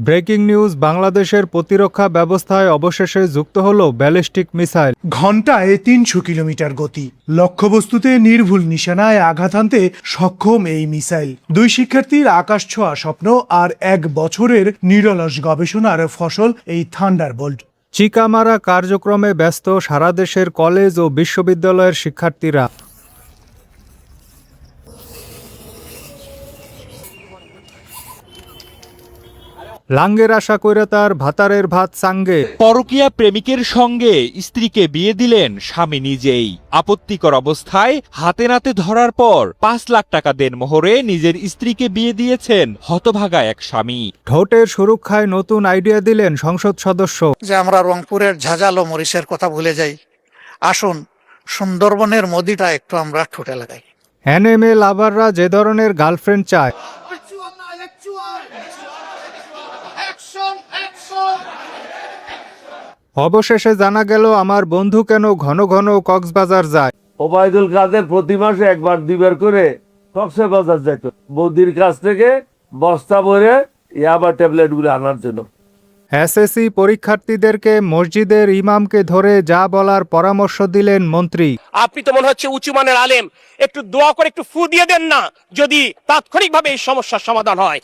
Breaking news, বাংলাদেশের প্রতিরক্ষা ব্যবস্থায় অবশেষে যুক্ত হলো ব্যালিস্টিক মিসাইল। ঘন্টায় ৩০০ কিলোমিটার গতি, লক্ষ্যবস্তুতে নির্ভুল নিশানায় আঘাত হানতে সক্ষম এই মিসাইল। দুই শিক্ষার্থীর আকাশ ছোঁয়া স্বপ্ন আর ১ বছরের নিরলস গবেষণার ফসল এই থান্ডারবোল্ট। চিকামারা কার্যক্রমে ব্যস্ত সারা দেশের কলেজ ও বিশ্ববিদ্যালয়ের শিক্ষার্থীরা। লাঙ্গের আশা কইরা তার ভাতারের ভাত সাঙ্গে। পরকীয়া প্রেমিকের সঙ্গে স্ত্রীকে বিয়ে দিলেন স্বামী নিজেই। আপত্তিকর অবস্থায় হাতে নাতে ধরার পর ৫ লাখ টাকা দেনমোহরে নিজের স্ত্রীকে বিয়ে দিয়েছেন হতভাগা এক স্বামী। ঠোঁটের সুরক্ষায় নতুন আইডিয়া দিলেন সংসদ সদস্য। যে আমরা রংপুরের ঝাঁঝালো মরিচের কথা ভুলে যাই, আসুন সুন্দরবনের মদিটা একটু আমরা ঠোঁটে লাগাই। এনএমএ লাভাররা যে ধরনের গার্লফ্রেন্ড চায়, অবশেষে জানা গেল আমার বন্ধু কেন ঘন ঘন কক্সবাজার যায়। ওবায়দুল কাদের প্রতি মাসে একবার দুইবার করে কক্সবাজার যেত বৌদির কাছ থেকে বস্তা ভরে ইয়াবা ট্যাবলেট গুলো আনার জন্য। এসএসসি পরীক্ষার্থীদেরকে মসজিদের ইমামকে ধরে যা বলার পরামর্শ দিলেন মন্ত্রী। আপনি তো মনে হচ্ছে উঁচু মানের আলেম, একটু দোয়া করে একটু ফু দিয়ে দেন না, যদি তাৎক্ষণিকভাবে এই সমস্যার সমাধান হয়।